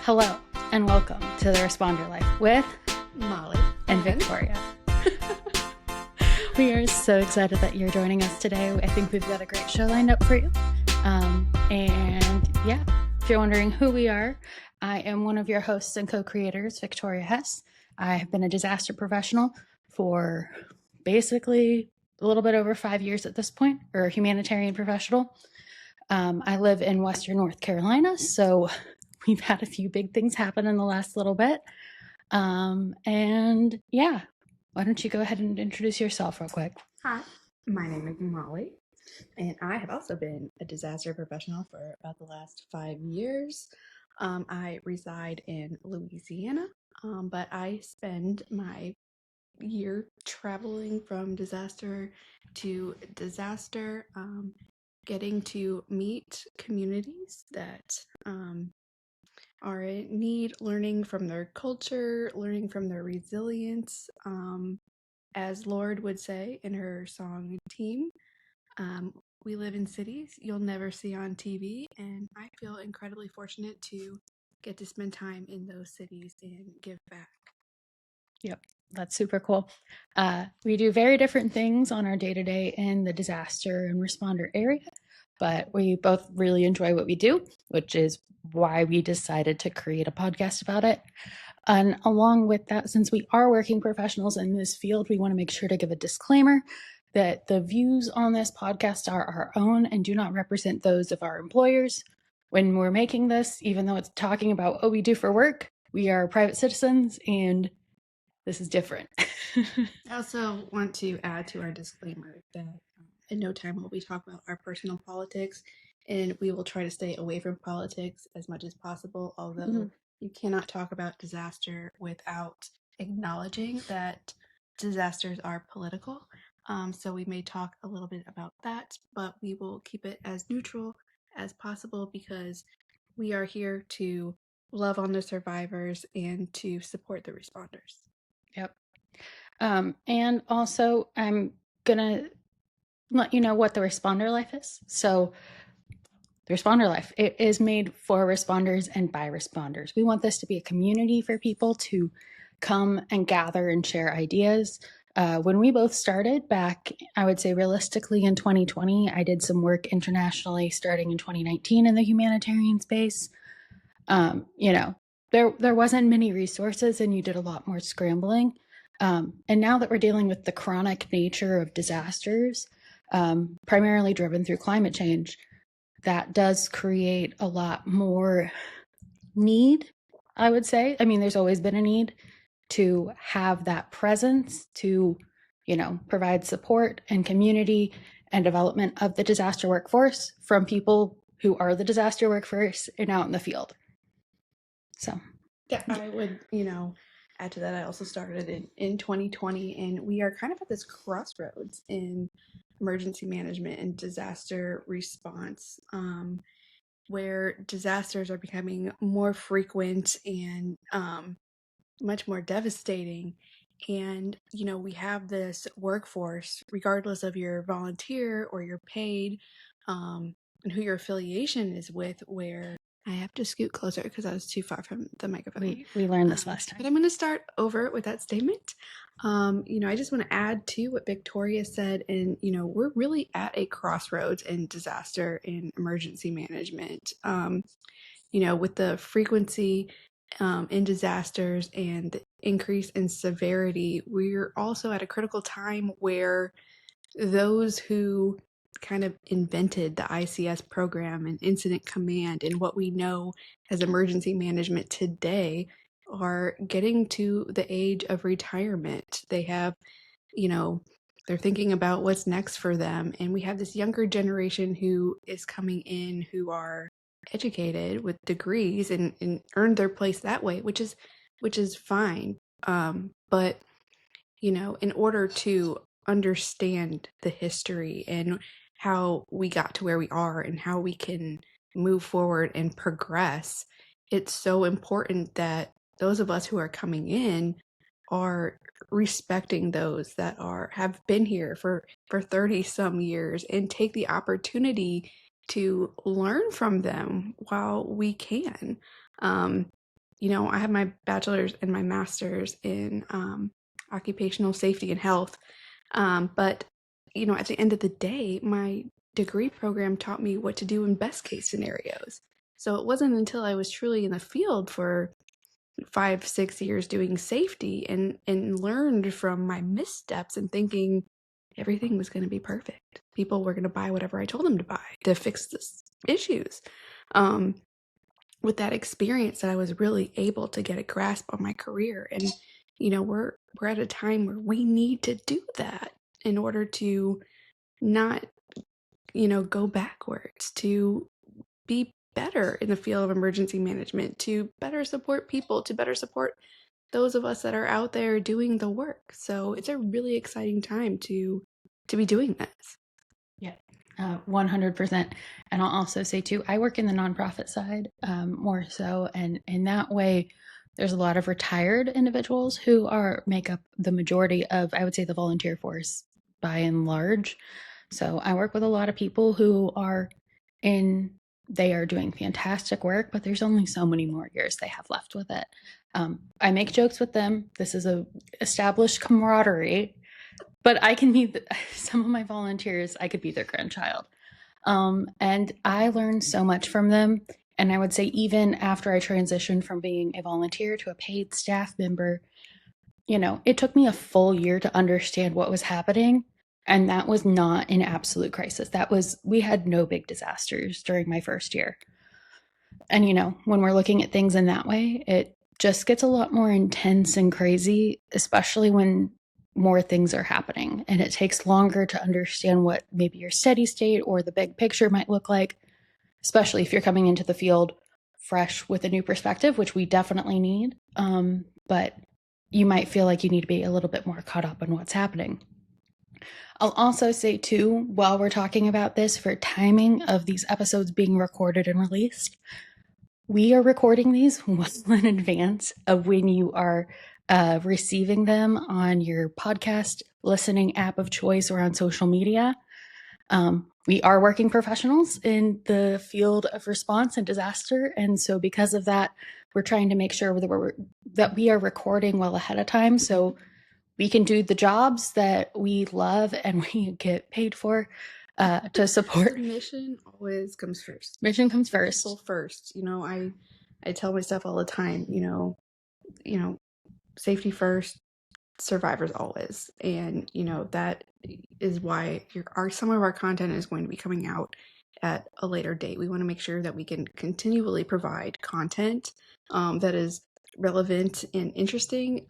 Hello and welcome to the Responder Life with Mollie and Victoria. We are so excited that you're joining us today. I think we've got a great show lined up for you. If you're wondering who we are, I am one of your hosts and co-creators, Victoria Hess. I have been a disaster professional for basically a little bit over 5 years at this point, or a humanitarian professional. I live in Western North Carolina, so we've had a few big things happen in the last little bit. Why don't you go ahead and introduce yourself real quick? Hi, my name is Mollie, and I have also been a disaster professional for about the last 5 years. I reside in Louisiana, but I spend my year traveling from disaster to disaster, getting to meet communities that are in need, learning from their culture, learning from their resilience. As Lorde would say in her song Team, we live in cities you'll never see on TV, and I feel incredibly fortunate to get to spend time in those cities and give back. Yep, that's super cool. We do very different things on our day-to-day in the disaster and responder area, but we both really enjoy what we do, which is why we decided to create a podcast about it. And along with that, since we are working professionals in this field, we want to make sure to give a disclaimer that the views on this podcast are our own and do not represent those of our employers. When we're making this, even though it's talking about what we do for work, we are private citizens and this is different. I also want to add to our disclaimer that in no time will we talk about our personal politics, and we will try to stay away from politics as much as possible, although you cannot talk about disaster without acknowledging that disasters are political. So we may talk a little bit about that, but we will keep it as neutral as possible because we are here to love on the survivors and to support the responders. Yep. And also, I'm going to let you know what the responder life is. So the responder life, it is made for responders and by responders. We want this to be a community for people to come and gather and share ideas. When we both started back, I would say realistically in 2020, I did some work internationally starting in 2019 in the humanitarian space. There wasn't many resources and you did a lot more scrambling. And now that we're dealing with the chronic nature of disasters, primarily driven through climate change, that does create a lot more need, I would say. I mean, there's always been a need to have that presence to, provide support and community and development of the disaster workforce from people who are the disaster workforce and out in the field. So, yeah, I would, add to that. I also started in 2020, and we are kind of at this crossroads in emergency management and disaster response, where disasters are becoming more frequent and much more devastating. And, we have this workforce, regardless of your volunteer or your paid, and who your affiliation is with, where I have to scoot closer because I was too far from the microphone. We learned this last time. But I'm going to start over with that statement. I just want to add to what Victoria said. And, we're really at a crossroads in disaster and emergency management. With the frequency in disasters and the increase in severity, we're also at a critical time where those who kind of invented the ICS program and incident command and what we know as emergency management today are getting to the age of retirement. They have, they're thinking about what's next for them. And we have this younger generation who is coming in who are educated with degrees and earned their place that way, which is fine. But, in order to understand the history and how we got to where we are and how we can move forward and progress, it's so important that those of us who are coming in are respecting those that have been here for 30 some years and take the opportunity to learn from them while we can. I have my bachelor's and my master's in occupational safety and health. But, at the end of the day, my degree program taught me what to do in best case scenarios. So it wasn't until I was truly in the field for 5, 6 years doing safety and learned from my missteps and thinking everything was going to be perfect. People were going to buy whatever I told them to buy to fix this issues. Um, with that experience that I was really able to get a grasp on my career. And, we're at a time where we need to do that in order to not, go backwards, to be better in the field of emergency management, to better support people, to better support those of us that are out there doing the work. So it's a really exciting time to be doing this. Yeah, 100%. And I'll also say too, I work in the nonprofit side more so, and in that way, there's a lot of retired individuals who make up the majority of, I would say, the volunteer force by and large. So I work with a lot of people who they are doing fantastic work, but there's only so many more years they have left with it. I make jokes with them. This is a established camaraderie, but I can be some of my volunteers. I could be their grandchild, and I learned so much from them. And I would say even after I transitioned from being a volunteer to a paid staff member, it took me a full year to understand what was happening. And that was not an absolute crisis. We had no big disasters during my first year. And, when we're looking at things in that way, it just gets a lot more intense and crazy, especially when more things are happening. And it takes longer to understand what maybe your steady state or the big picture might look like, especially if you're coming into the field fresh with a new perspective, which we definitely need. But you might feel like you need to be a little bit more caught up on what's happening. I'll also say, too, while we're talking about this, for timing of these episodes being recorded and released, we are recording these well in advance of when you are receiving them on your podcast listening app of choice or on social media. We are working professionals in the field of response and disaster. And so because of that, we're trying to make sure that we are recording well ahead of time so we can do the jobs that we love and we get paid for to support. The mission always comes first. Mission comes first. People first. I tell myself all the time, safety first, survivors always. And, that is why some of our content is going to be coming out at a later date. We want to make sure that we can continually provide content that is relevant and interesting,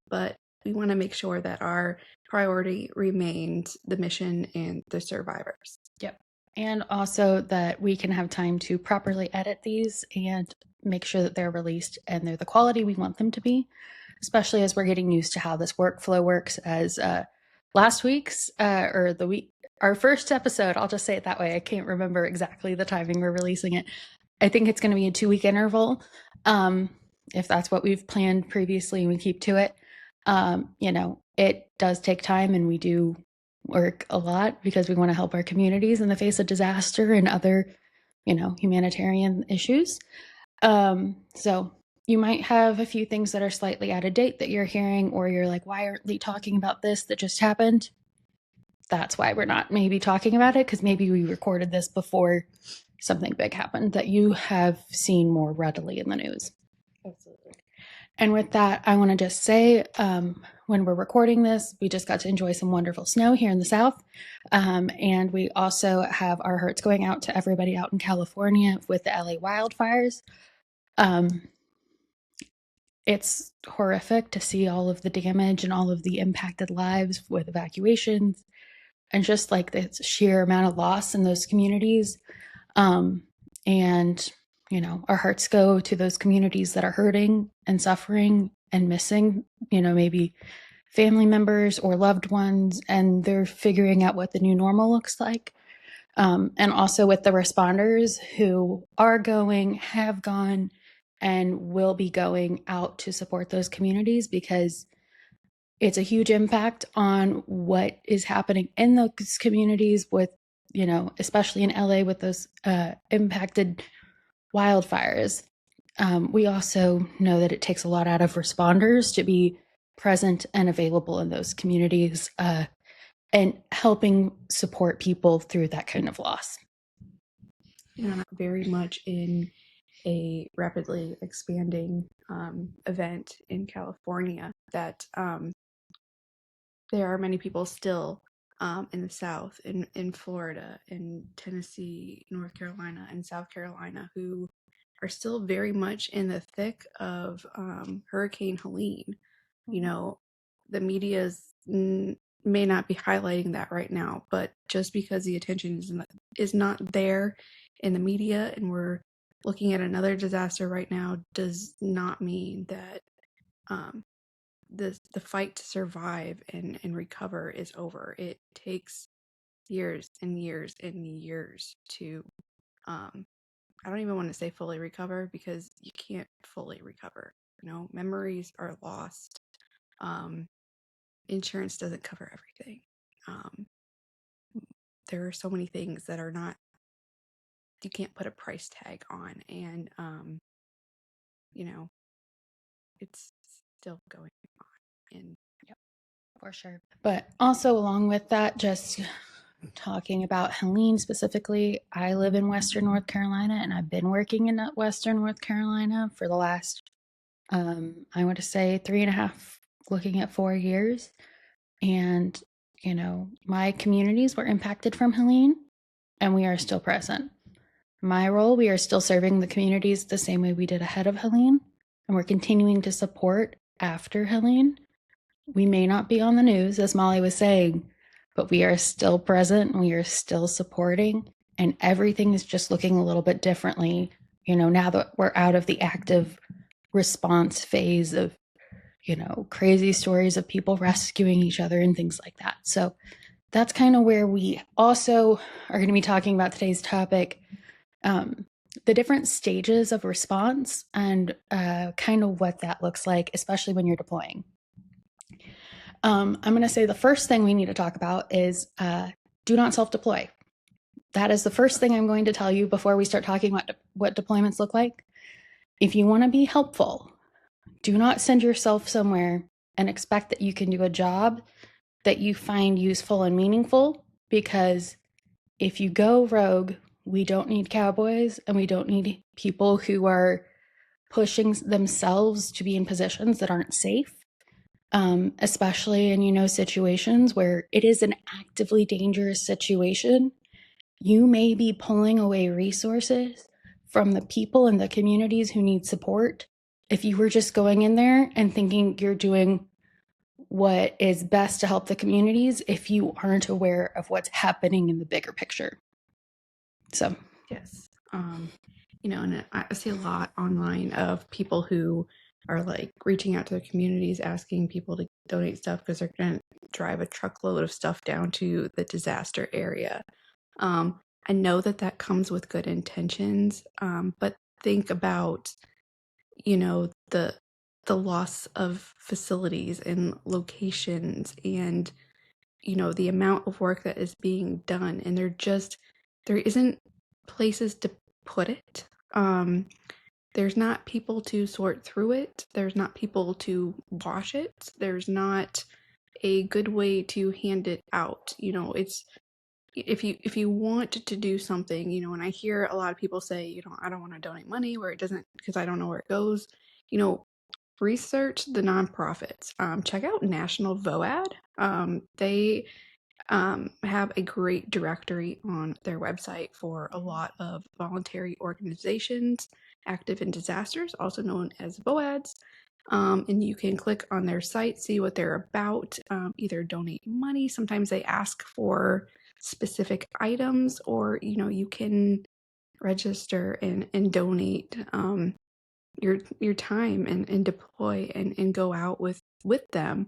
but we want to make sure that our priority remains the mission and the survivors. Yep. And also that we can have time to properly edit these and make sure that they're released and they're the quality we want them to be, especially as we're getting used to how this workflow works. As last week's our first episode, I'll just say it that way. I can't remember exactly the timing we're releasing it. I think it's going to be a 2-week interval. If that's what we've planned previously and we keep to it. It does take time and we do work a lot because we want to help our communities in the face of disaster and other, humanitarian issues. So you might have a few things that are slightly out of date that you're hearing, or you're like, why aren't they talking about this that just happened? That's why we're not maybe talking about it, because maybe we recorded this before something big happened that you have seen more readily in the news. Absolutely. And with that, I want to just say, when we're recording this, we just got to enjoy some wonderful snow here in the South. And we also have our hearts going out to everybody out in California with the LA wildfires. It's horrific to see all of the damage and all of the impacted lives with evacuations and just like the sheer amount of loss in those communities. And our hearts go to those communities that are hurting and suffering and missing, maybe family members or loved ones, and they're figuring out what the new normal looks like. And also with the responders who are going, have gone, and will be going out to support those communities, because it's a huge impact on what is happening in those communities with, especially in LA with those impacted wildfires. We also know that it takes a lot out of responders to be present and available in those communities and helping support people through that kind of loss. Very much in a rapidly expanding event in California that there are many people still in the South, in Florida, in Tennessee, North Carolina, and South Carolina who are still very much in the thick of Hurricane Helene. You know, the media's may not be highlighting that right now, but just because the attention is not there in the media and we're looking at another disaster right now does not mean that um, the fight to survive and recover is over. It takes years and years and years to I don't even want to say fully recover because you can't fully recover. Memories are lost. Um, Insurance doesn't cover everything. Um, there are so many things that are not you can't put a price tag on, and you know it's still going on. And Yep, for sure. But also, along with that, just talking about Helene specifically, I live in Western North Carolina, and I've been working in Western North Carolina for the last, I want to say 3.5, looking at 4 years. And, my communities were impacted from Helene, and we are still present. My role, we are still serving the communities the same way we did ahead of Helene, and we're continuing to support after Helene. We may not be on the news, as Molly was saying, but we are still present and we are still supporting, and everything is just looking a little bit differently, now that we're out of the active response phase of, crazy stories of people rescuing each other and things like that. So that's kind of where we also are going to be talking about today's topic, the different stages of response and kind of what that looks like, especially when you're deploying. I'm going to say the first thing we need to talk about is do not self-deploy. That is the first thing I'm going to tell you before we start talking about what deployments look like. If you want to be helpful, do not send yourself somewhere and expect that you can do a job that you find useful and meaningful, because if you go rogue, we don't need cowboys and we don't need people who are pushing themselves to be in positions that aren't safe. Especially in situations where it is an actively dangerous situation. You may be pulling away resources from the people in the communities who need support if you were just going in there and thinking you're doing what is best to help the communities if you aren't aware of what's happening in the bigger picture. So yes, and I see a lot online of people who are like reaching out to their communities, asking people to donate stuff because they're going to drive a truckload of stuff down to the disaster area. I know that comes with good intentions, but think about, the loss of facilities and locations and, the amount of work that is being done. And there isn't places to put it. There's not people to sort through it. There's not people to wash it. There's not a good way to hand it out. It's if you want to do something, and I hear a lot of people say, I don't want to donate money where it doesn't because I don't know where it goes. Research the nonprofits. Check out National VOAD. They have a great directory on their website for a lot of voluntary organizations active in disasters, also known as VOADs. And you can click on their site, see what they're about, either donate money. Sometimes they ask for specific items, or you can register and donate your time and deploy and go out with them.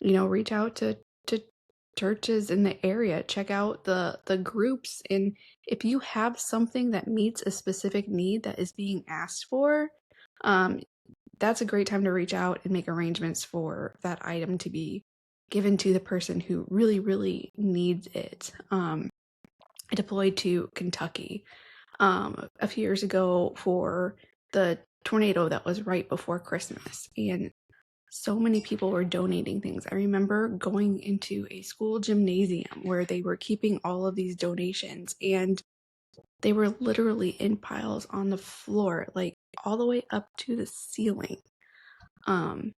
Reach out to churches in the area, check out the groups, and if you have something that meets a specific need that is being asked for, that's a great time to reach out and make arrangements for that item to be given to the person who really, really needs it. I deployed to Kentucky a few years ago for the tornado that was right before Christmas, and so many people were donating things. I remember going into a school gymnasium where they were keeping all of these donations, and they were literally in piles on the floor, like all the way up to the ceiling. Um,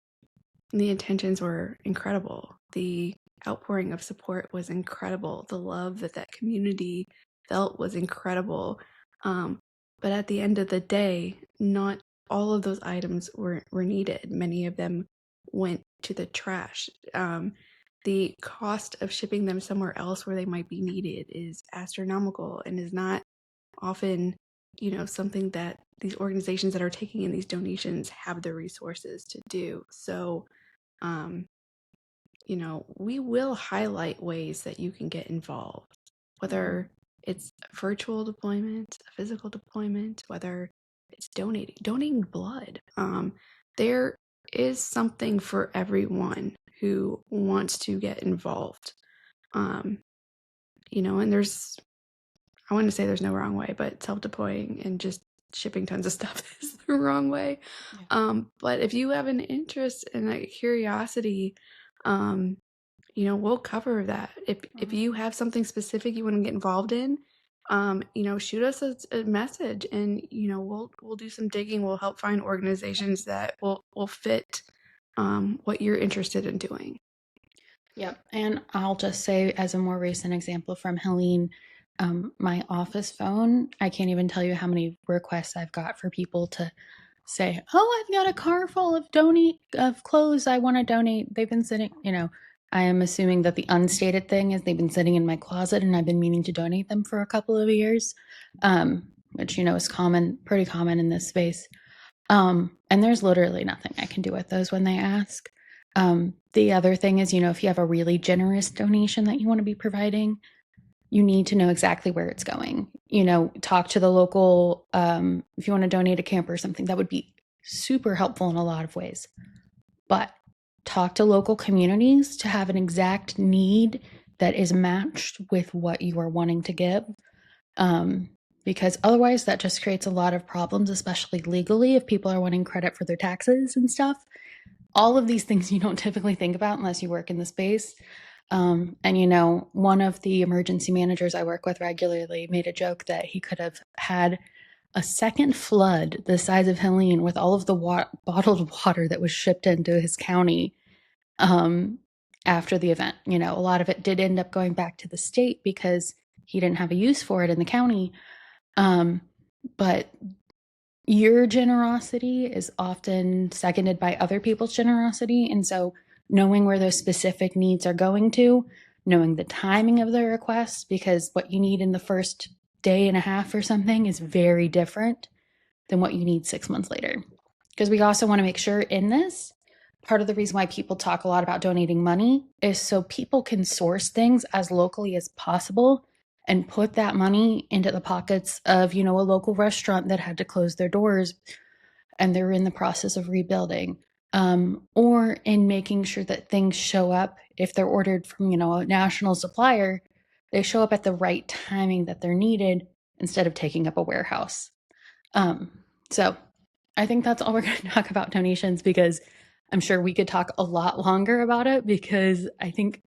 the intentions were incredible. The outpouring of support was incredible. The love that that community felt was incredible. Um, but at the end of the day, not all of those items were needed. Many of them went to the trash. The cost of shipping them somewhere else where they might be needed is astronomical and is not often, something that these organizations that are taking in these donations have the resources to do. So, um, we will highlight ways that you can get involved, whether it's virtual deployment, physical deployment, whether it's donating blood. There is something for everyone who wants to get involved. Um, and I want to say there's no wrong way, but self-deploying and just shipping tons of stuff is the wrong way. Yeah. But if you have an interest and a curiosity, we'll cover that. If you have something specific you want to get involved in, shoot us a message, and we'll do some digging. We'll help find organizations that will fit what you're interested in doing. Yep. And I'll just say, as a more recent example from Helene, my office phone, I can't even tell you how many requests I've got for people to say, "Oh, I've got a car full of clothes I want to donate." They've been sitting, I am assuming that the unstated thing is they've been sitting in my closet and I've been meaning to donate them for a couple of years, which, is pretty common in this space. And there's literally nothing I can do with those when they ask. The other thing is, if you have a really generous donation that you want to be providing, you need to know exactly where it's going. Talk to the local, if you want to donate a camper or something, that would be super helpful in a lot of ways. But talk to local communities to have an exact need that is matched with what you are wanting to give. Because otherwise that just creates a lot of problems, especially legally, if people are wanting credit for their taxes and stuff. All of these things you don't typically think about unless you work in the space. And one of the emergency managers I work with regularly made a joke that he could have had a second flood the size of Helene with all of the bottled water that was shipped into his county after the event. A lot of it did end up going back to the state because he didn't have a use for it in the county. But your generosity is often seconded by other people's generosity. And so knowing where those specific needs are going to, knowing the timing of the request, because what you need in the first day and a half or something is very different than what you need 6 months later. Because we also want to make sure in this, part of the reason why people talk a lot about donating money is so people can source things as locally as possible and put that money into the pockets of, a local restaurant that had to close their doors and they're in the process of rebuilding, or in making sure that things show up. If they're ordered from, a national supplier, they show up at the right timing that they're needed instead of taking up a warehouse. So I think that's all we're going to talk about donations, because I'm sure we could talk a lot longer about it, because I think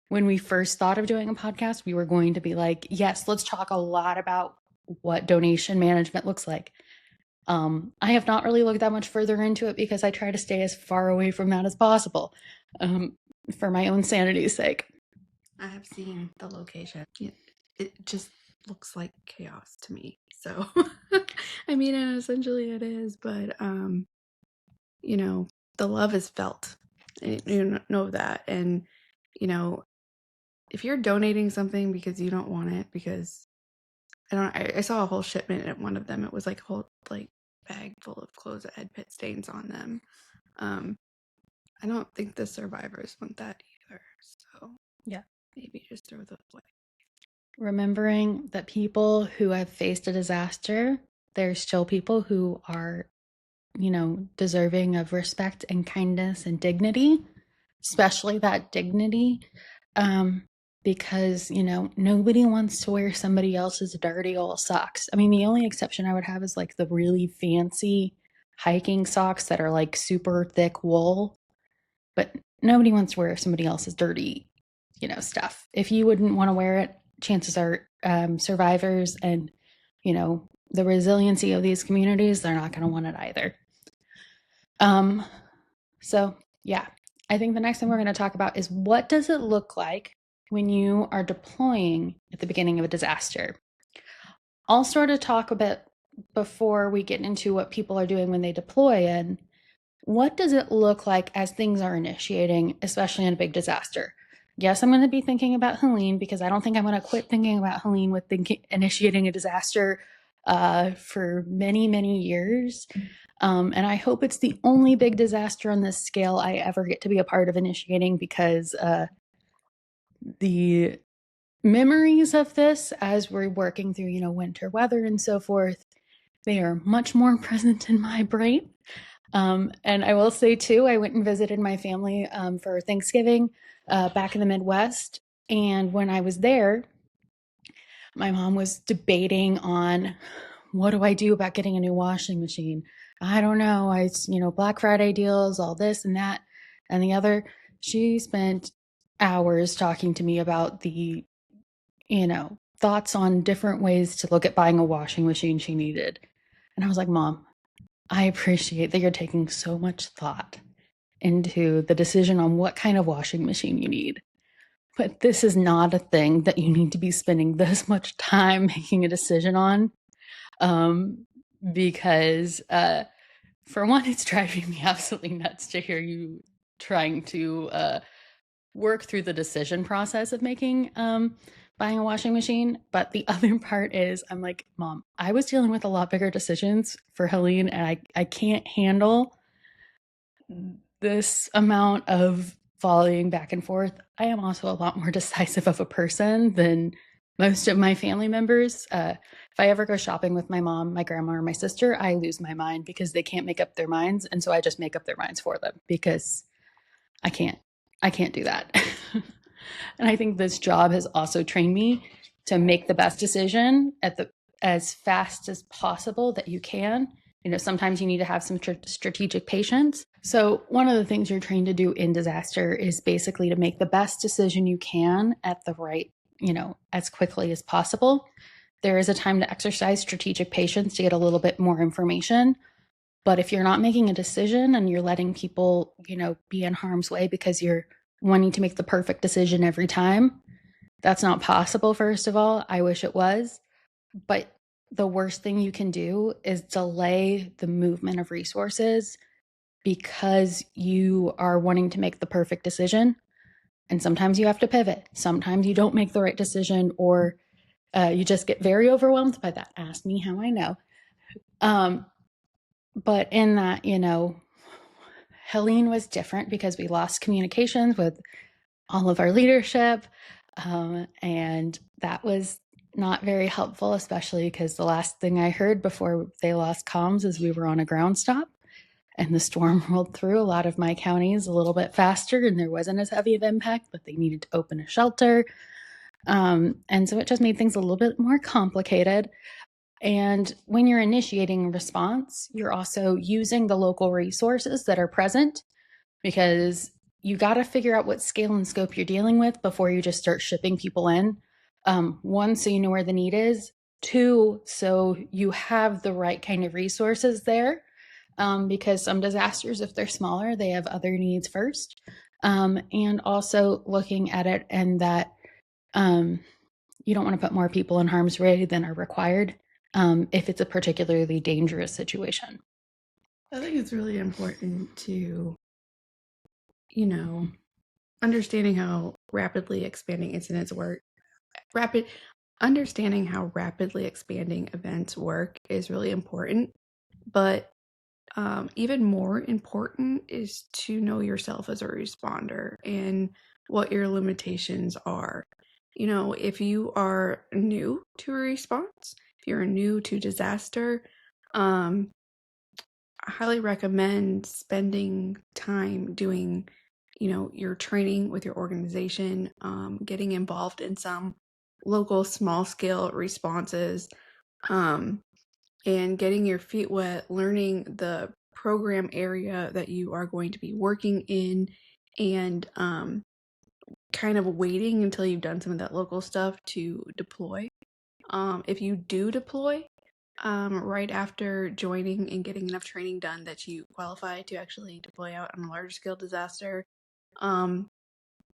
when we first thought of doing a podcast, we were going to be like, yes, let's talk a lot about what donation management looks like. I have not really looked that much further into it because I try to stay as far away from that as possible, for my own sanity's sake. I have seen the location. It just looks like chaos to me. So, I mean, and essentially it is, but, the love is felt. You know that. And, if you're donating something because you don't want it, because I saw a whole shipment at one of them. It was like a whole bag full of clothes that had pit stains on them. I don't think the survivors want that either. So yeah, maybe just throw those away. Remembering that people who have faced a disaster, there's still people who are, deserving of respect and kindness and dignity, especially that dignity. because, nobody wants to wear somebody else's dirty old socks. I mean, the only exception I would have is like the really fancy hiking socks that are like super thick wool, but nobody wants to wear somebody else's dirty, stuff. If you wouldn't want to wear it, chances are survivors and, the resiliency of these communities, they're not going to want it either. So yeah, I think the next thing we're going to talk about is what does it look like when you are deploying at the beginning of a disaster? I'll sort of talk a bit before we get into what people are doing when they deploy and what does it look like as things are initiating, especially in a big disaster? Yes, I'm going to be thinking about Helene because I don't think I'm going to quit thinking about Helene with initiating a disaster for many, many years. And I hope it's the only big disaster on this scale I ever get to be a part of initiating because the memories of this as we're working through, winter weather and so forth, they are much more present in my brain. And I will say too, I went and visited my family for Thanksgiving back in the Midwest. And when I was there, my mom was debating on what do I do about getting a new washing machine? I don't know. Black Friday deals, all this and that and the other. She spent hours talking to me about the, thoughts on different ways to look at buying a washing machine she needed. And I was like, Mom, I appreciate that you're taking so much thought into the decision on what kind of washing machine you need. But this is not a thing that you need to be spending this much time making a decision on. Because for one, it's driving me absolutely nuts to hear you trying to work through the decision process of making buying a washing machine. But the other part is I'm like, Mom, I was dealing with a lot bigger decisions for Helene, and I can't handle this amount of volleying back and forth. I am also a lot more decisive of a person than most of my family members. If I ever go shopping with my mom, my grandma, or my sister, I lose my mind because they can't make up their minds. And so I just make up their minds for them because I can't. I can't do that. And I think this job has also trained me to make the best decision as fast as possible that you can. Sometimes you need to have some strategic patience. So one of the things you're trained to do in disaster is basically to make the best decision you can at the right, as quickly as possible. There is a time to exercise strategic patience to get a little bit more information. But if you're not making a decision and you're letting people, be in harm's way because you're wanting to make the perfect decision every time, that's not possible, first of all. I wish it was. But the worst thing you can do is delay the movement of resources because you are wanting to make the perfect decision. And sometimes you have to pivot. Sometimes you don't make the right decision or you just get very overwhelmed by that. Ask me how I know. But in that, Helene was different because we lost communications with all of our leadership. And that was not very helpful, especially because the last thing I heard before they lost comms is we were on a ground stop and the storm rolled through a lot of my counties a little bit faster and there wasn't as heavy of impact, but they needed to open a shelter. And so it just made things a little bit more complicated. And when you're initiating a response, you're also using the local resources that are present because you got to figure out what scale and scope you're dealing with before you just start shipping people in. One, so you know where the need is. Two, so you have the right kind of resources there. Because some disasters, if they're smaller, they have other needs first. And also looking at it and that you don't want to put more people in harm's way than are required if it's a particularly dangerous situation. I think it's really important to, you know, understanding how rapidly expanding incidents work. Understanding how rapidly expanding events work is really important. But even more important is to know yourself as a responder and what your limitations are. If you are new to a response, if you're new to disaster, I highly recommend spending time doing your training with your organization, getting involved in some local small scale responses, um, and getting your feet wet, learning the program area that you are going to be working in, and kind of waiting until you've done some of that local stuff to deploy. If you do deploy, right after joining and getting enough training done that you qualify to actually deploy out on a large scale disaster, um,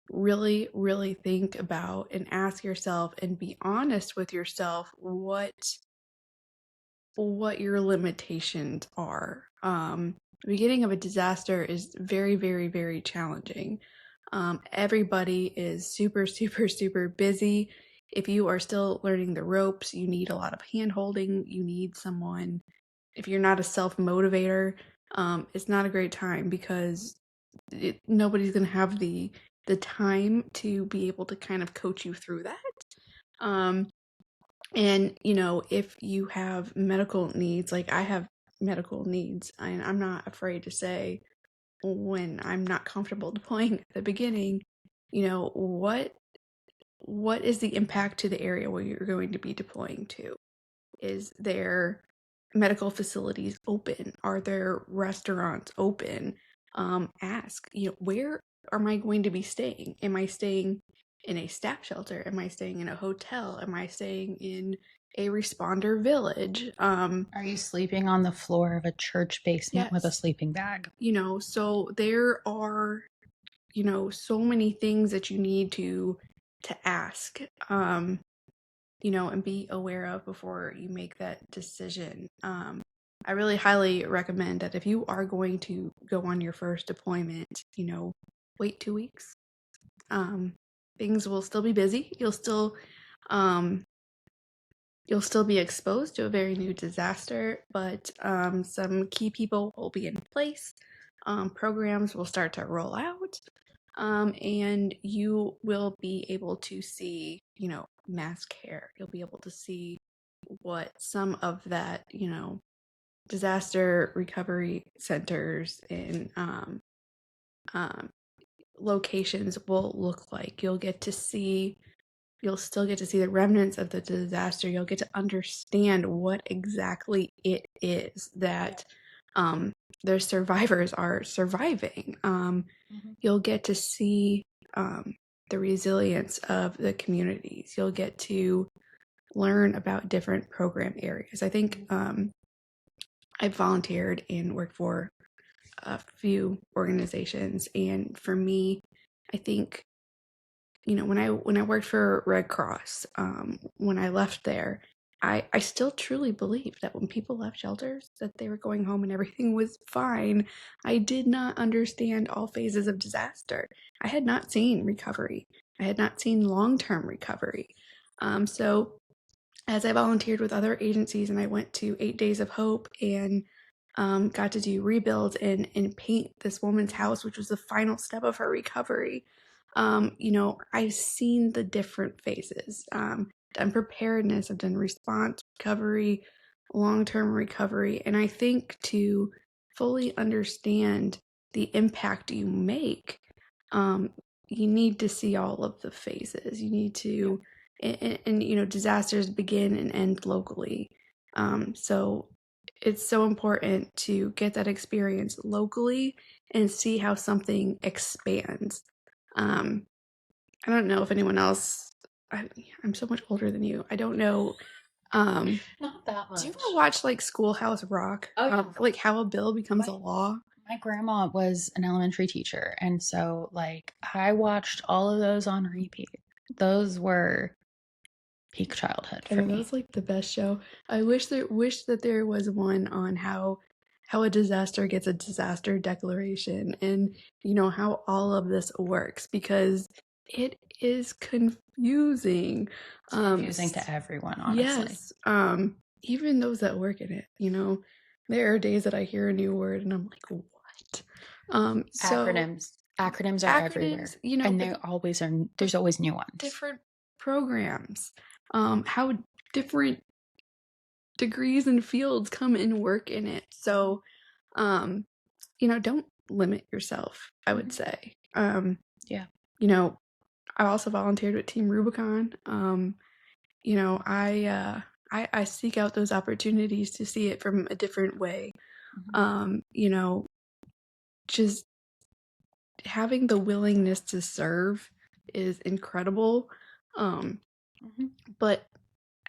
really, really think about and ask yourself and be honest with yourself what your limitations are. The beginning of a disaster is very, very, very challenging. Everybody is super, super, super busy. If you are still learning the ropes, you need a lot of hand holding. You need someone. If you're not a self motivator, it's not a great time because nobody's going to have the time to be able to kind of coach you through that. Um, and if you have medical needs, like I have medical needs, and I'm not afraid to say when I'm not comfortable deploying at the beginning, what is the impact to the area where you're going to be deploying to? Is there medical facilities open? Are there restaurants open? Ask, where am I going to be staying? Am I staying in a staff shelter? Am I staying in a hotel? Am I staying in a responder village? Are you sleeping on the floor of a church basement with a Yes. sleeping bag? So there are, so many things that you need to ask. And be aware of before you make that decision. I really highly recommend that if you are going to go on your first deployment, wait 2 weeks. Things will still be busy. Um, you'll still be exposed to a very new disaster, but some key people will be in place. Programs will start to roll out. And you will be able to see, mass care. You'll be able to see what some of that, disaster recovery centers and locations will look like. You'll still get to see the remnants of the disaster. You'll get to understand what exactly it is that their survivors are surviving. You'll get to see the resilience of the communities. You'll get to learn about different program areas. I think I've volunteered and worked for a few organizations, and for me, I think when I worked for Red Cross, when I left there, I still truly believe that when people left shelters that they were going home and everything was fine. I did not understand all phases of disaster. I had not seen recovery. I had not seen long-term recovery. So as I volunteered with other agencies and I went to 8 Days of Hope and got to do rebuilds and paint this woman's house, which was the final step of her recovery. I've seen the different phases. Done preparedness, I've done response, recovery, long-term recovery, and I think to fully understand the impact you make, you need to see all of the phases. You need to, and disasters begin and end locally. So it's so important to get that experience locally and see how something expands. I don't know if anyone else. I'm so much older than you. I don't know. Not that much. Do you ever watch like Schoolhouse Rock? Oh, yeah. Like how a bill becomes a law? My grandma was an elementary teacher, and so like I watched all of those on repeat. Those were peak childhood I for know that me. was like the best show. I wish that there was one on how a disaster gets a disaster declaration and how all of this works because it is confusing. It's confusing to everyone, honestly. Yes. Even those that work in it, there are days that I hear a new word and I'm like, what? Acronyms are everywhere, and they always are. There's always new ones. Different programs, how different degrees and fields come and work in it. So, don't limit yourself, I would say. Yeah. You know, I also volunteered with Team Rubicon. You know, I seek out those opportunities to see it from a different way. Mm-hmm. You know, just having the willingness to serve is incredible. Um, Mm-hmm. but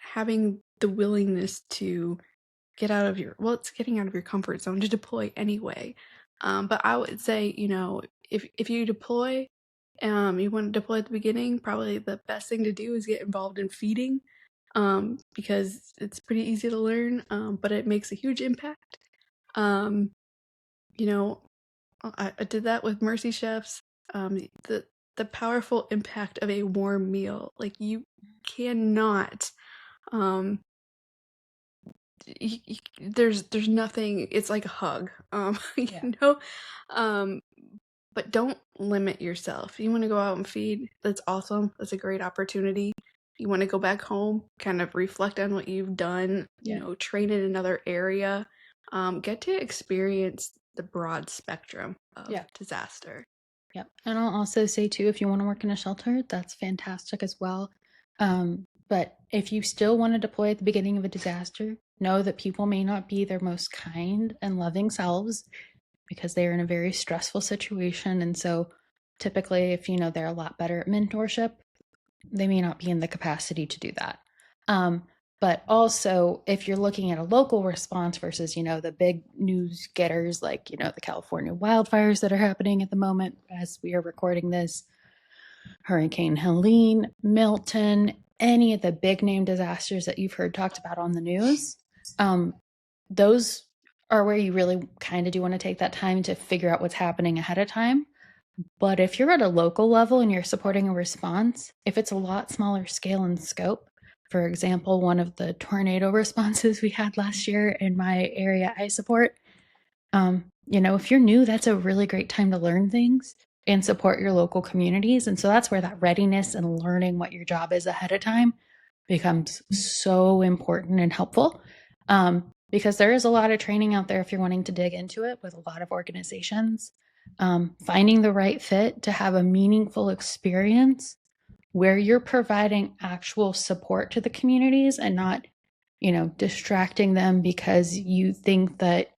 having the willingness to get out of your well, it's getting out of your comfort zone to deploy anyway. But I would say, you know, if you deploy, you want to deploy at the beginning, probably the best thing to do is get involved in feeding, because it's pretty easy to learn, but it makes a huge impact. Um, you know, I did that with Mercy Chefs. The the powerful impact of a warm meal, like you cannot um there's nothing, it's like a hug, Yeah. you know, um but don't limit yourself. You want to go out and feed, that's awesome, that's a great opportunity. You want to go back home, kind of reflect on what you've done, you Yeah. know, train in another area, get to experience the broad spectrum of Yeah. disaster. Yep. And I'll also say too, if you want to work in a shelter, that's fantastic as well. But if you still want to deploy at the beginning of a disaster, know that people may not be their most kind and loving selves because they are in a very stressful situation. And so typically, if you know they're a lot better at mentorship, they may not be in the capacity to do that. Um, but also, if you're looking at a local response versus, you know, the big news getters like, you know, the California wildfires that are happening at the moment as we are recording this, Hurricane Helene, Milton, any of the big name disasters that you've heard talked about on the news, um, those are where you really kind of do want to take that time to figure out what's happening ahead of time. But if you're at a local level and you're supporting a response, if it's a lot smaller scale and scope, for example, one of the tornado responses we had last year in my area I support, you know, if you're new, that's a really great time to learn things and support your local communities. And so that's where that readiness and learning what your job is ahead of time becomes so important and helpful. Because there is a lot of training out there if you're wanting to dig into it with a lot of organizations. Finding the right fit to have a meaningful experience where you're providing actual support to the communities and not, you know, distracting them because you think that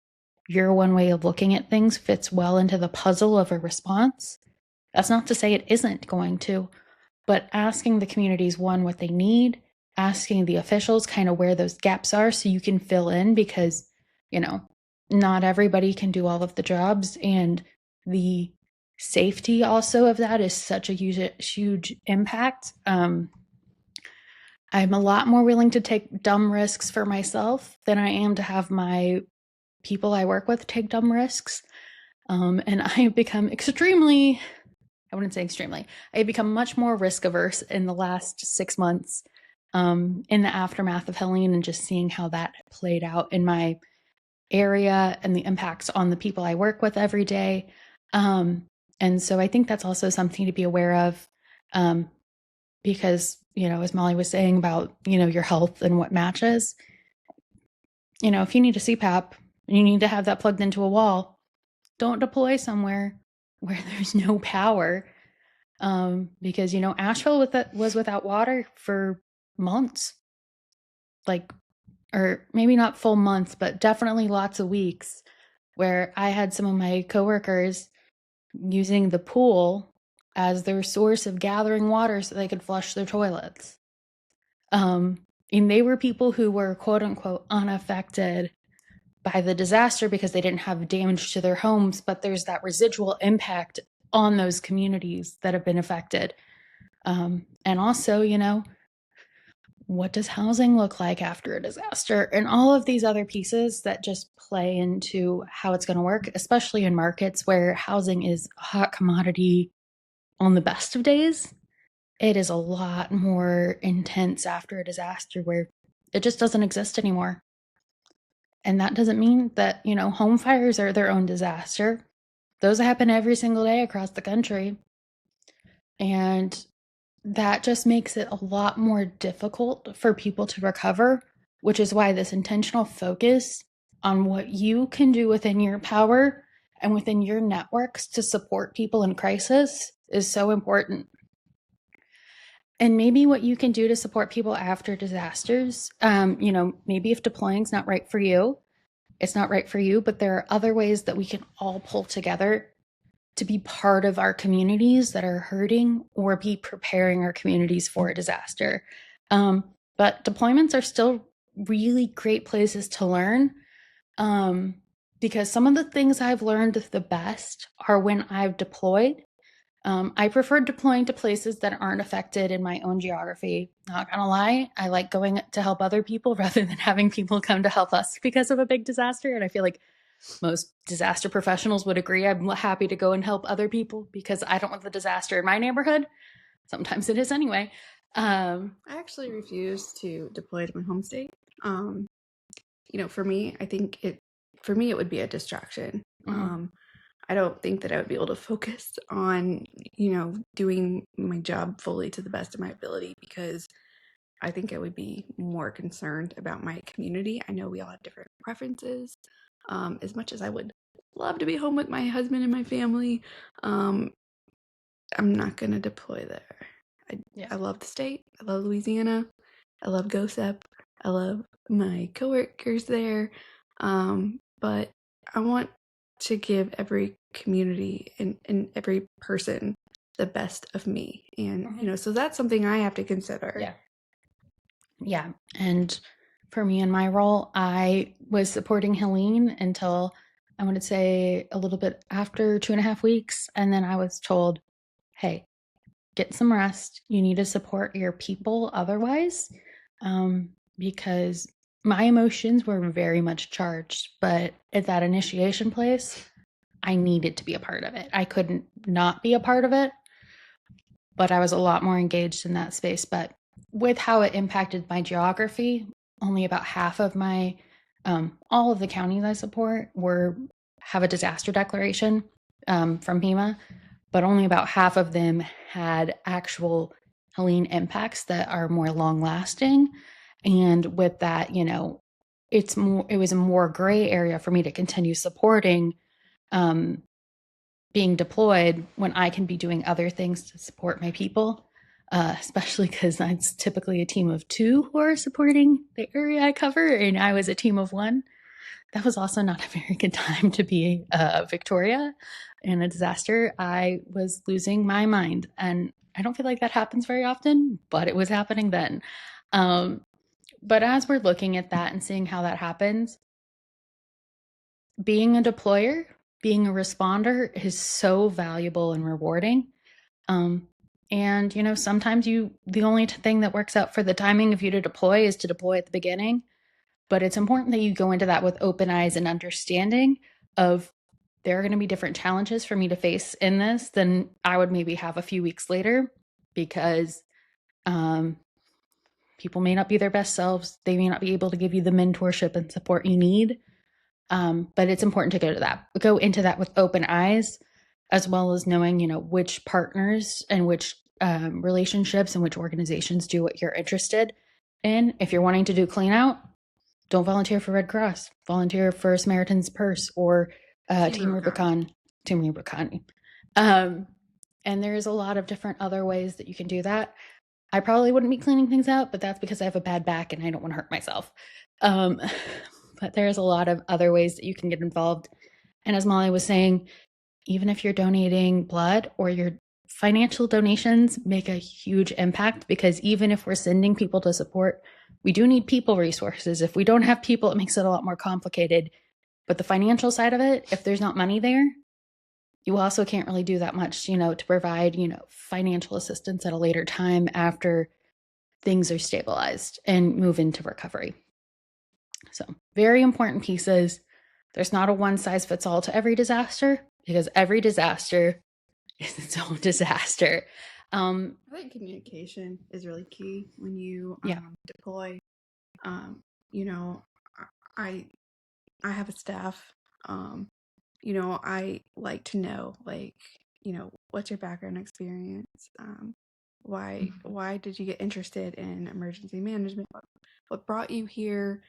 your one way of looking at things fits well into the puzzle of a response. That's not to say it isn't going to, but asking the communities, one, what they need, asking the officials kind of where those gaps are so you can fill in because, you know, not everybody can do all of the jobs. And the safety also of that is such a huge impact. I'm a lot more willing to take dumb risks for myself than I am to have my people I work with take dumb risks. And I've become extremely, I wouldn't say extremely, I've become much more risk averse in the last 6 months, in the aftermath of Helene and just seeing how that played out in my area and the impacts on the people I work with every day. And so I think that's also something to be aware of, because, you know, as Molly was saying about, you know, your health and what matches, you know, if you need a CPAP and you need to have that plugged into a wall, don't deploy somewhere where there's no power, because you know Asheville was without water for months, like, or maybe not full months, but definitely lots of weeks, where I had some of my coworkers using the pool as their source of gathering water so they could flush their toilets. Um, and they were people who were quote unquote unaffected by the disaster because they didn't have damage to their homes, but there's that residual impact on those communities that have been affected. And also, you know, what does housing look like after a disaster? And all of these other pieces that just play into how it's going to work, especially in markets where housing is a hot commodity on the best of days. It is a lot more intense after a disaster where it just doesn't exist anymore. And that doesn't mean that, you know, home fires are their own disaster. Those happen every single day across the country. And that just makes it a lot more difficult for people to recover, which is why this intentional focus on what you can do within your power and within your networks to support people in crisis is so important. And maybe what you can do to support people after disasters, maybe if deploying's not right for you, it's not right for you, but there are other ways that we can all pull together to be part of our communities that are hurting or be preparing our communities for a disaster. But deployments are still really great places to learn, because some of the things I've learned the best are when I've deployed. I prefer deploying to places that aren't affected in my own geography. Not gonna lie, I like going to help other people rather than having people come to help us because of a big disaster. And I feel like most disaster professionals would agree. I'm happy to go and help other people because I don't want the disaster in my neighborhood. Sometimes it is anyway. I actually refuse to deploy to my home state. For me, I think it would be a distraction. Mhm. I don't think that I would be able to focus on, doing my job fully to the best of my ability, because I think I would be more concerned about my community. I know we all have different preferences. As much as I would love to be home with my husband and my family, um, I'm not going to deploy there. I, Yeah. I love the state. I love Louisiana. I love GOSEP. I love my coworkers there. But I want to give every community and every person the best of me. And, Mhm. so that's something I have to consider. Yeah. Yeah. And for me in my role, I was supporting Helene until I want to say a little bit after 2.5 weeks. And then I was told, hey, get some rest. You need to support your people otherwise, because my emotions were very much charged. But at that initiation place, I needed to be a part of it. I couldn't not be a part of it, but I was a lot more engaged in that space. But with how it impacted my geography, only about half of my, all of the counties I support have a disaster declaration from FEMA, but only about half of them had actual Helene impacts that are more long lasting. And with that, it was a more gray area for me to continue supporting, um, being deployed when I can be doing other things to support my people, especially because it's typically a team of two who are supporting the area I cover, and I was a team of one. That was also not a very good time to be Victoria in a disaster. I was losing my mind, and I don't feel like that happens very often, but it was happening then. Um, but as we're looking at that and seeing how that happens, being a deployer, being a responder is so valuable and rewarding. Um, and sometimes the only thing that works out for the timing of you to deploy is to deploy at the beginning. But it's important that you go into that with open eyes and understanding of there are going to be different challenges for me to face in this than I would maybe have a few weeks later, because um, people may not be their best selves. They may not be able to give you the mentorship and support you need. But it's important to go into that with open eyes, as well as knowing, which partners and which relationships and which organizations do what you're interested in. If you're wanting to do clean out, don't volunteer for Red Cross. Volunteer for Samaritan's Purse or Team Team Rubicon. Rubicon. Team Rubicon. Um, and there's a lot of different other ways that you can do that. I probably wouldn't be cleaning things out, but that's because I have a bad back and I don't want to hurt myself. Um, but there's a lot of other ways that you can get involved. And as Molly was saying, even if you're donating blood, or your financial donations make a huge impact, because even if we're sending people to support, we do need people resources. If we don't have people, it makes it a lot more complicated. But the financial side of it, if there's not money there, you also can't really do that much, to provide, financial assistance at a later time after things are stabilized and move into recovery. So, very important pieces. There's not a one size fits all to every disaster, because every disaster is its own disaster. I think communication is really key when you Yeah. deploy. Um, you know, I I have a staff. I like to know, like, what's your background experience? Why did you get interested in emergency management? What brought you here?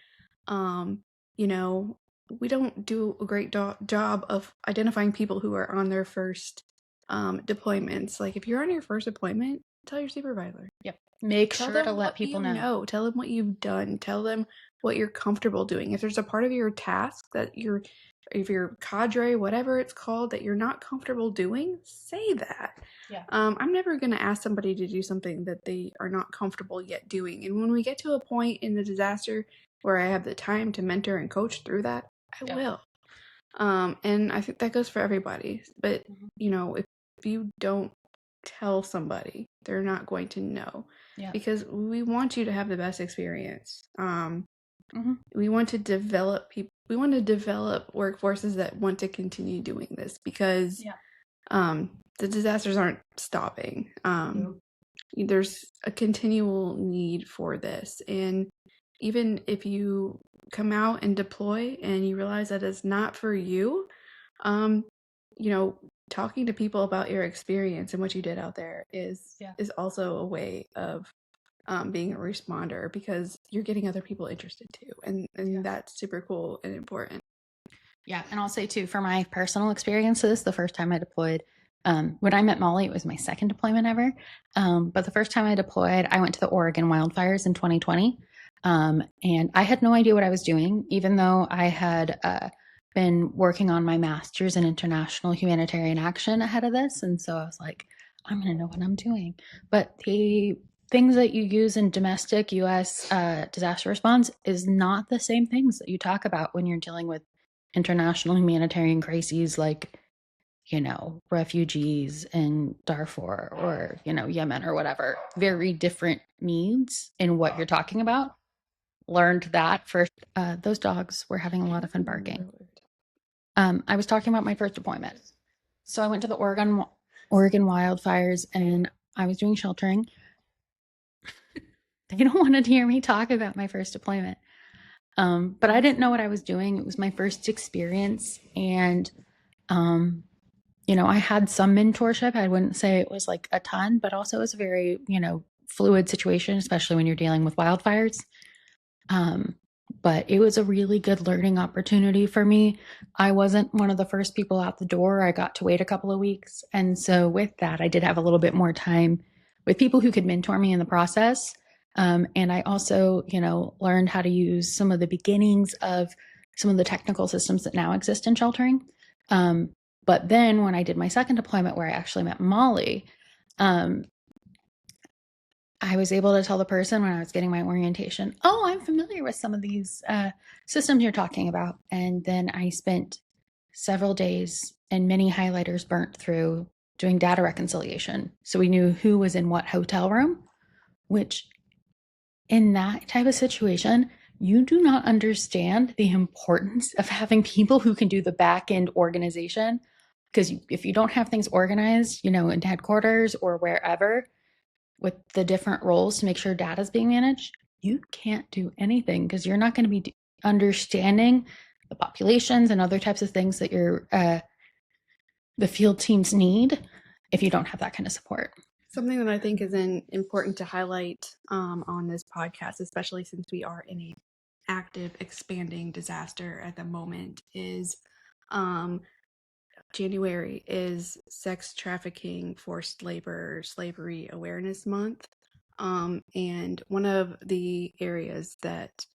Um, you know, we don't do a great job of identifying people who are on their first deployments. Like if you're on your first deployment, tell your supervisor. Yep. Make Tell sure to them let what people you know. know. Tell them what you've done. Tell them what you're comfortable doing. If there's a part of your task that if your cadre, whatever it's called, that you're not comfortable doing, say that. Yeah. I'm never going to ask somebody to do something that they are not comfortable yet doing. And when we get to a point in the disaster where I have the time to mentor and coach through that, I will. And I think that goes for everybody. But, if you don't tell somebody, they're not going to know. Yeah. Because we want you to have the best experience. We want to develop people. We want to develop workforces that want to continue doing this because the disasters aren't stopping. There's a continual need for this. And even if you come out and deploy and you realize that it's not for you, um, talking to people about your experience and what you did out there is also a way of being a responder because you're getting other people interested too. And that's super cool and important. Yeah. And I'll say too, for my personal experiences, the first time I deployed, when I met Mollie, it was my second deployment ever. But the first time I deployed, I went to the Oregon wildfires in 2020. And I had no idea what I was doing, even though I had been working on my master's in international humanitarian action ahead of this. And so I was like, I'm going to know what I'm doing. But the things that you use in domestic US disaster response is not the same things that you talk about when you're dealing with international humanitarian crises like, refugees in Darfur or, Yemen or whatever. Very different needs in what you're talking about. Learned that first. Those dogs were having a lot of fun barking. I was talking about my first deployment. So I went to the Oregon wildfires and I was doing sheltering. They don't want to hear me talk about my first deployment. But I didn't know what I was doing. It was my first experience. And, I had some mentorship. I wouldn't say it was like a ton, but also it was a very, fluid situation, especially when you're dealing with wildfires. But it was a really good learning opportunity for me. I wasn't one of the first people out the door. I got to wait a couple of weeks. And so with that, I did have a little bit more time with people who could mentor me in the process. And I also, learned how to use some of the beginnings of some of the technical systems that now exist in sheltering. But then when I did my second deployment where I actually met Mollie, I was able to tell the person when I was getting my orientation, oh, I'm familiar with some of these systems you're talking about. And then I spent several days and many highlighters burnt through doing data reconciliation. So we knew who was in what hotel room, which in that type of situation, you do not understand the importance of having people who can do the back end organization. Because if you don't have things organized, in headquarters or wherever, with the different roles to make sure data is being managed, you can't do anything because you're not going to be understanding the populations and other types of things that the field teams need if you don't have that kind of support. Something that I think is important to highlight on this podcast, especially since we are in a active, expanding disaster at the moment, is January is Sex Trafficking, Forced Labor, Slavery Awareness Month. And one of the areas that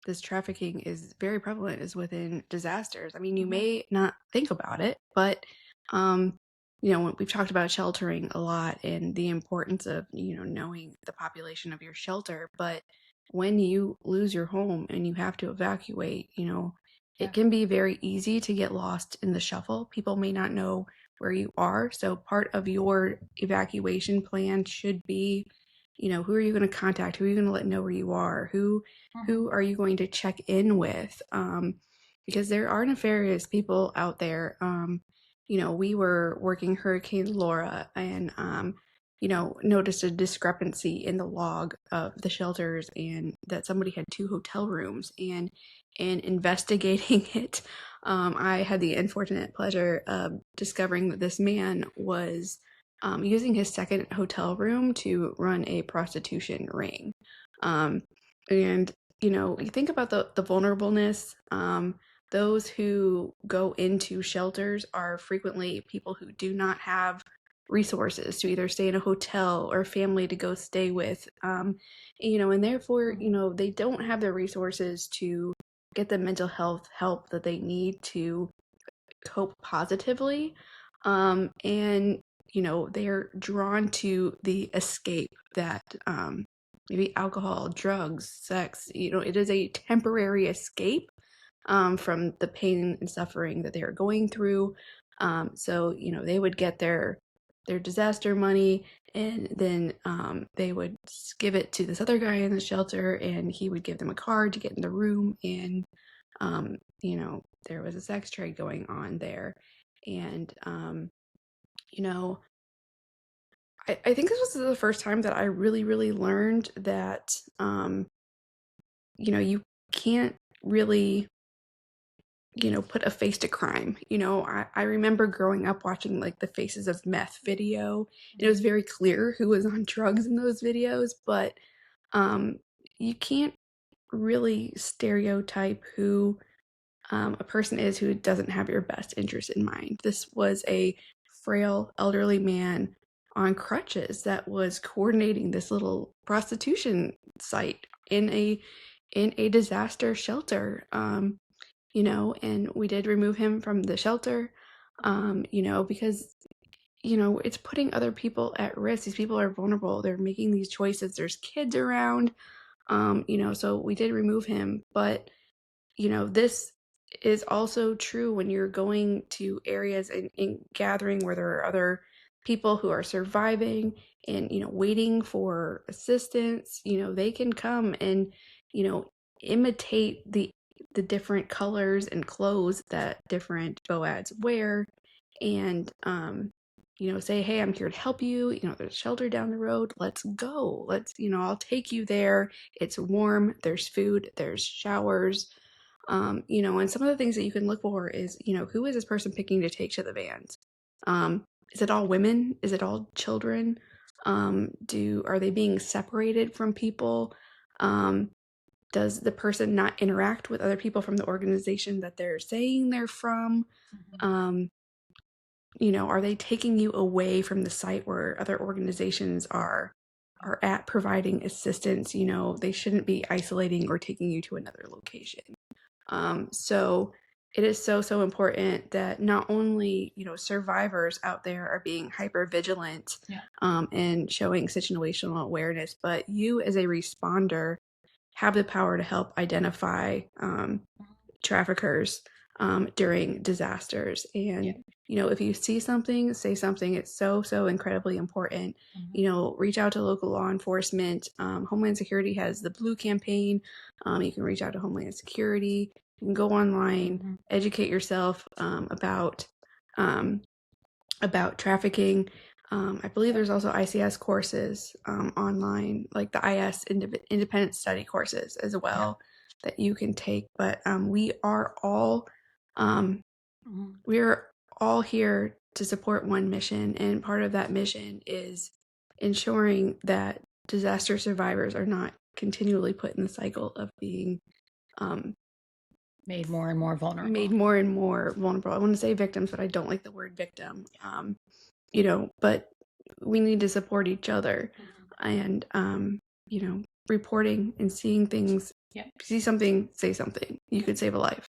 this trafficking is very prevalent is within disasters. I mean, you may not think about it, but we've talked about sheltering a lot and the importance of, knowing the population of your shelter. But when you lose your home and you have to evacuate, it can be very easy to get lost in the shuffle. People may not know where you are. So part of your evacuation plan should be, who are you going to contact? Who are you going to let know where you are? Who are you going to check in with? Because there are nefarious people out there. We were working Hurricane Laura and, noticed a discrepancy in the log of the shelters and that somebody had 2 hotel rooms. And in investigating it, I had the unfortunate pleasure of discovering that this man was using his second hotel room to run a prostitution ring. And you think about the vulnerableness. Those who go into shelters are frequently people who do not have resources to either stay in a hotel or family to go stay with. And therefore, they don't have the resources to get the mental health help that they need to cope positively. And they're drawn to the escape that maybe alcohol, drugs, sex, it is a temporary escape from the pain and suffering that they are going through. So they would get their disaster money, and then they would give it to this other guy in the shelter, and he would give them a card to get in the room. And there was a sex trade going on there. And you know I think this was the first time that I really, really learned that you can't really put a face to crime. I remember growing up watching like the Faces of Meth video, and it was very clear who was on drugs in those videos, but um you can't really stereotype who a person is who doesn't have your best interest in mind. This was a frail elderly man on crutches that was coordinating this little prostitution site in a disaster shelter. And we did remove him from the shelter, because it's putting other people at risk. These people are vulnerable. They're making these choices. There's kids around, so we did remove him. But this is also true when you're going to areas and gathering where there are other people who are surviving and waiting for assistance. They can come and you know imitate the different colors and clothes that different boads wear, and say, hey, I'm here to help you. There's shelter down the road, let's go, I'll take you there. It's warm, there's food, there's showers. And some of the things that you can look for is, who is this person picking to take to the vans? Is it all women? Is it all children? Are they being separated from people? Does the person not interact with other people from the organization that they're saying they're from? Are they taking you away from the site where other organizations are at providing assistance? They shouldn't be isolating or taking you to another location. So it is so, so important that not only, survivors out there are being hyper vigilant, and showing situational awareness, but you as a responder have the power to help identify traffickers during disasters. And, if you see something, say something. It's so, so incredibly important. Reach out to local law enforcement. Homeland Security has the Blue campaign. You can reach out to Homeland Security. You can go online, educate yourself about trafficking. I believe there's also ICS courses online, like the IS independent study courses as well, that you can take. But we are all here to support one mission, and part of that mission is ensuring that disaster survivors are not continually put in the cycle of being made more and more vulnerable. I want to say victims, but I don't like the word victim. But we need to support each other, and reporting and seeing things. See something, say something. You could save a life.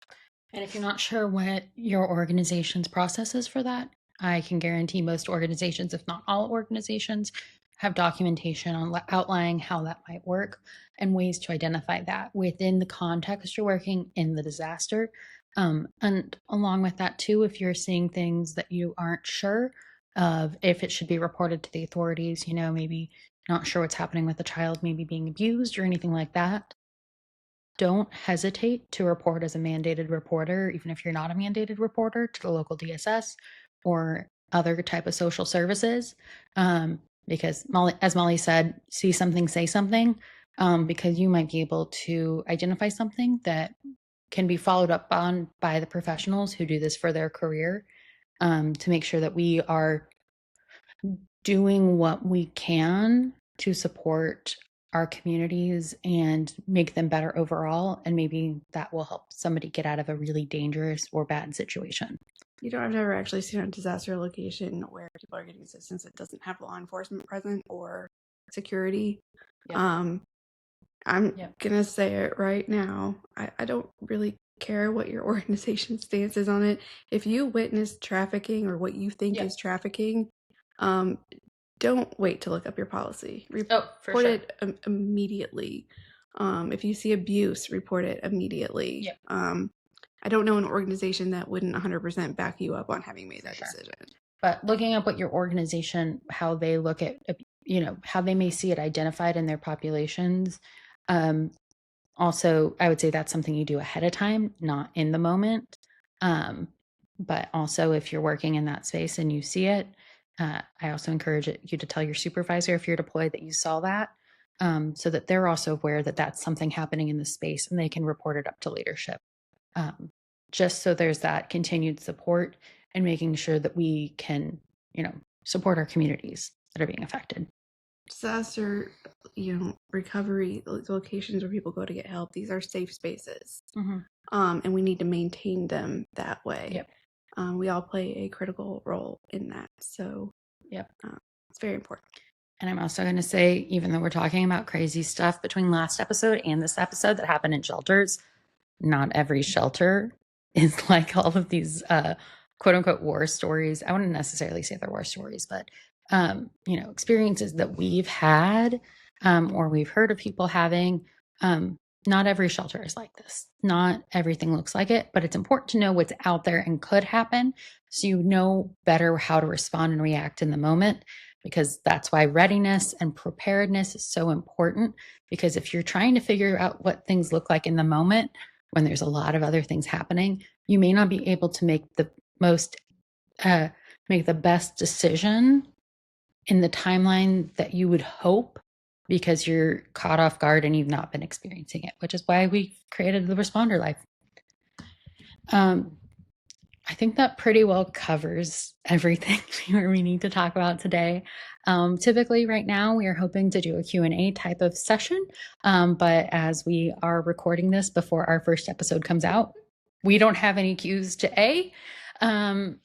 And if you're not sure what your organization's process is for that, I can guarantee most organizations, if not all organizations, have documentation on outlining how that might work and ways to identify that within the context you're working in the disaster. And along with that too, if you're seeing things that you aren't sure of if it should be reported to the authorities, maybe not sure what's happening with the child, maybe being abused or anything like that, don't hesitate to report as a mandated reporter, even if you're not a mandated reporter, to the local DSS or other type of social services. Because as Molly said, see something, say something, because you might be able to identify something that can be followed up on by the professionals who do this for their career, to make sure that we are doing what we can to support our communities and make them better overall. And maybe that will help somebody get out of a really dangerous or bad situation. You know, I've never actually seen a disaster location where people are getting assistance that doesn't have law enforcement present or security. Yep. I'm Yep. gonna say it right now. I don't really care what your organization's stance is on it. If you witness trafficking or what you think Yep. is trafficking, don't wait to look up your policy. Oh, for Report sure. it immediately. If you see abuse, report it immediately. Yep. I don't know an organization that wouldn't 100% back you up on having made For that sure. decision. But looking up what your organization, how they look at, how they may see it identified in their populations. Also, I would say that's something you do ahead of time, not in the moment. But also, if you're working in that space and you see it, I also encourage you to tell your supervisor if you're deployed that you saw that, so that they're also aware that that's something happening in the space and they can report it up to leadership. Um, just so there's that continued support and making sure that we can, support our communities that are being affected. Disaster, recovery locations where people go to get help, these are safe spaces. Mm-hmm. And we need to maintain them that way. Yep. We all play a critical role in that, so Yep. It's very important. And I'm also going to say, even though we're talking about crazy stuff between last episode and this episode that happened in shelters, not every shelter is like all of these quote unquote war stories. I wouldn't necessarily say they're war stories, but experiences that we've had or we've heard of people having. Not every shelter is like this. Not everything looks like it, but it's important to know what's out there and could happen so you know better how to respond and react in the moment, because that's why readiness and preparedness is so important. Because if you're trying to figure out what things look like in the moment, when there's a lot of other things happening, you may not be able to make the best decision in the timeline that you would hope, because you're caught off guard and you've not been experiencing it, which is why we created the Responder Life. I think that pretty well covers everything we need to talk about today. Typically right now we are hoping to do a Q&A type of session, but as we are recording this before our first episode comes out, we don't have any Q's to A. You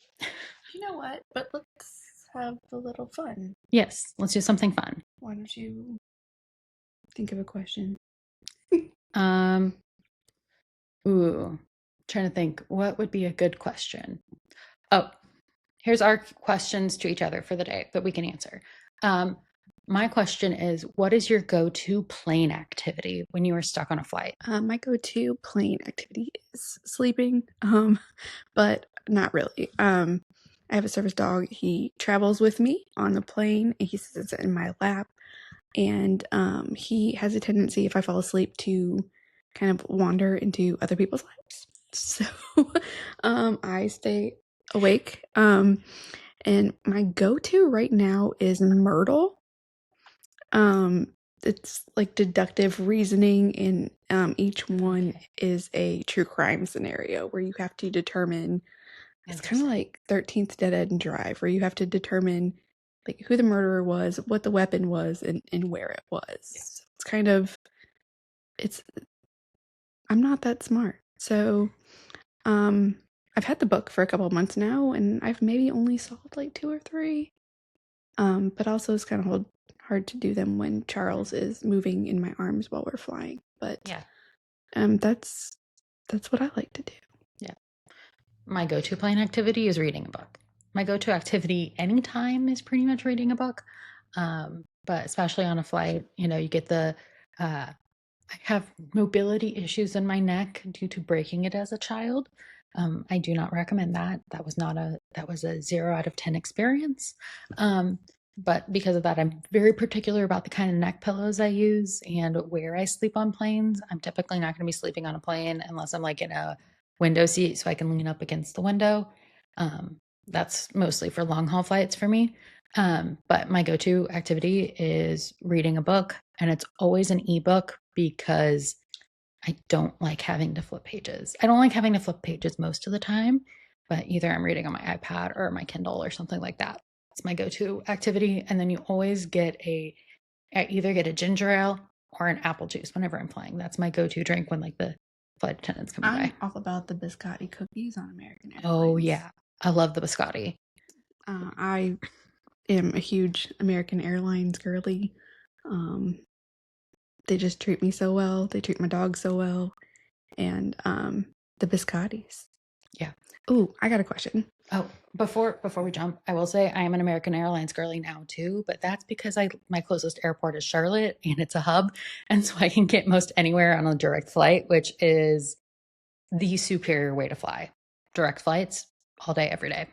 know what? But let's have a little fun. Yes, let's do something fun. Why don't you think of a question? Trying to think what would be a good question. Oh, here's our questions to each other for the day that we can answer. My question is, what is your go-to plane activity when you are stuck on a flight? My go-to plane activity is sleeping, but not really. I have a service dog. He travels with me on the plane, and he sits in my lap. And he has a tendency, if I fall asleep, to kind of wander into other people's lives. So I stay awake. And my go-to right now is Myrtle. It's like deductive reasoning, and each one is a true crime scenario where you have to determine. It's kind of like 13th Dead End Drive, where you have to determine like who the murderer was, what the weapon was, and where it was. Yeah. So it's kind of, I'm not that smart. So I've had the book for a couple of months now, and I've maybe only solved like 2 or 3. But also it's kind of hard to do them when Charles is moving in my arms while we're flying. But yeah, that's what I like to do. Yeah. My go-to plane activity is reading a book. My go-to activity anytime is pretty much reading a book. But especially on a flight, you get I have mobility issues in my neck due to breaking it as a child. I do not recommend that. That was a 0 out of 10 experience. But because of that, I'm very particular about the kind of neck pillows I use and where I sleep on planes. I'm typically not going to be sleeping on a plane unless I'm like in a window seat so I can lean up against the window. That's mostly for long haul flights for me. But my go-to activity is reading a book, and it's always an ebook because I don't like having to flip pages. I don't like having to flip pages most of the time, but either I'm reading on my iPad or my Kindle or something like that. It's my go-to activity. And then you always get either get a ginger ale or an apple juice whenever I'm flying. That's my go-to drink when like the flight attendants come by. I'm all about the biscotti cookies on American Airlines. Oh yeah, I love the biscotti. I am a huge American Airlines girly. They just treat me so well. They treat my dog so well. And the biscottis. Yeah. Ooh, I got a question. Oh, before we jump, I will say I am an American Airlines girly now too, but that's because my closest airport is Charlotte and it's a hub, and so I can get most anywhere on a direct flight, which is the superior way to fly. Direct flights all day, every day.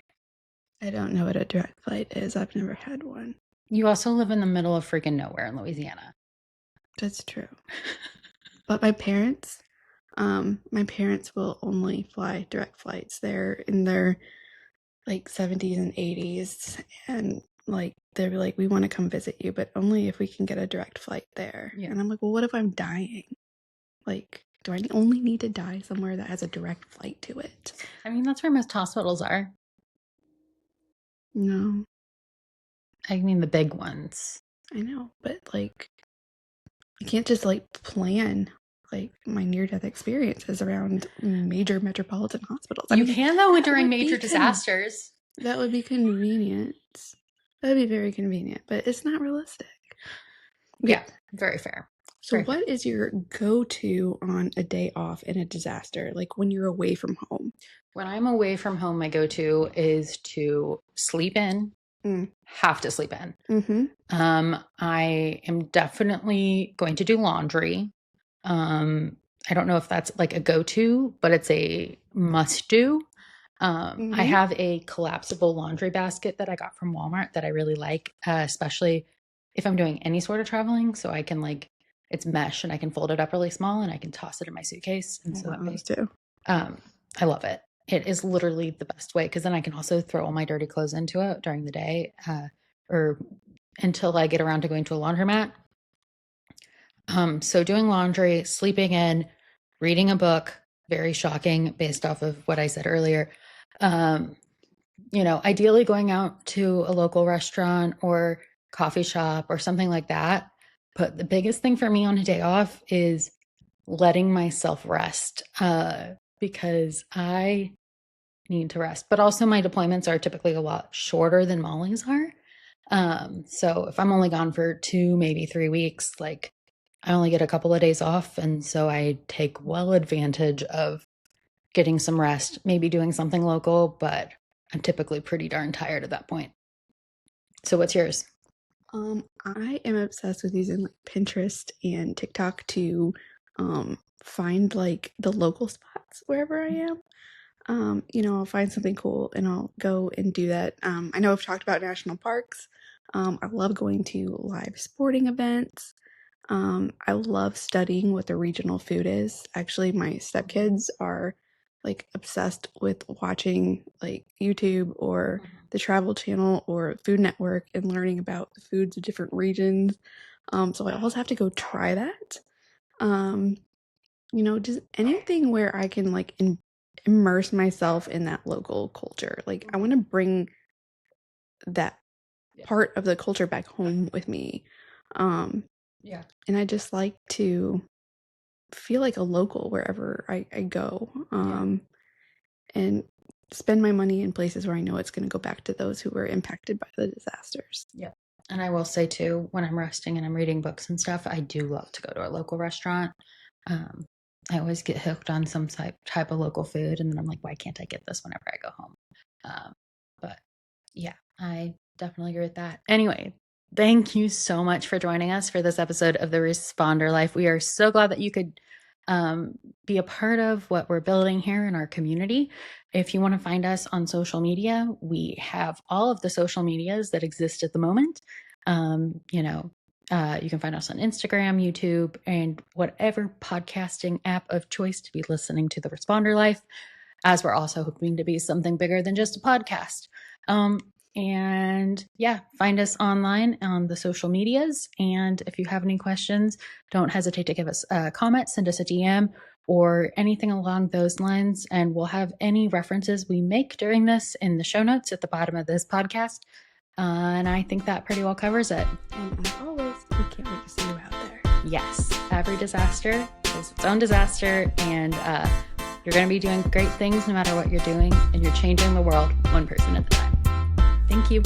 I don't know what a direct flight is. I've never had one. You also live in the middle of freaking nowhere in Louisiana. That's true. But my parents will only fly direct flights. They're in their like 70s and 80s, and like they're like, we want to come visit you, but only if we can get a direct flight there. Yeah. And I'm like, well, what if I'm dying? Like, do I only need to die somewhere that has a direct flight to it? I mean, that's where most hospitals are. No. I mean, the big ones. I know, but like, I can't just like plan like my near-death experiences around major metropolitan hospitals. You can though during major disasters. That would be convenient. That would be very convenient, but it's not realistic. Yeah, very fair. So what is your go-to on a day off in a disaster, like when you're away from home? When I'm away from home, my go-to is to sleep in. Have to sleep in. Mm-hmm. I am definitely going to do laundry. I don't know if that's like a go-to, but it's a must-do. I have a collapsible laundry basket that I got from Walmart that I really like, especially if I'm doing any sort of traveling. So I can like, it's mesh and I can fold it up really small and I can toss it in my suitcase. And so that way, too. I love it. It is literally the best way because then I can also throw all my dirty clothes into it during the day or until I get around to going to a laundromat. So doing laundry, sleeping in, reading a book, very shocking based off of what I said earlier. Ideally going out to a local restaurant or coffee shop or something like that. But the biggest thing for me on a day off is letting myself rest because I need to rest. But also my deployments are typically a lot shorter than Mollie's are. So if I'm only gone for 2, maybe 3 weeks, like I only get a couple of days off. And so I take well advantage of getting some rest, maybe doing something local, but I'm typically pretty darn tired at that point. So what's yours? I am obsessed with using like Pinterest and TikTok to find like the local spots wherever I am. I'll find something cool and I'll go and do that. I know I've talked about national parks. I love going to live sporting events. I love studying what the regional food is. Actually, my stepkids are like obsessed with watching like YouTube or the Travel Channel or Food Network and learning about the foods of different regions. So I always have to go try that. Just anything where I can like immerse myself in that local culture. Like I want to bring that part of the culture back home with me. Yeah. And I just like to feel like a local wherever I go. And spend my money in places where I know it's going to go back to those who were impacted by the disasters. Yeah. And I will say too, when I'm resting and I'm reading books and stuff, I do love to go to a local restaurant. I always get hooked on some type of local food, and then I'm like, why can't I get this whenever I go home? But yeah, I definitely agree with that. Anyway, thank you so much for joining us for this episode of The Responder Life. We are so glad that you could be a part of what we're building here in our community. If you want to find us on social media, we have all of the social medias that exist at the moment. You can find us on Instagram, YouTube, and whatever podcasting app of choice to be listening to The Responder Life, as we're also hoping to be something bigger than just a podcast. And yeah, find us online on the social medias. And if you have any questions, don't hesitate to give us a comment, send us a DM or anything along those lines. And we'll have any references we make during this in the show notes at the bottom of this podcast. And I think that pretty well covers it. And as always, we can't wait to see you out there. yes, every disaster is its own disaster, and you're going to be doing great things no matter what you're doing, and you're changing the world one person at a time. Thank you.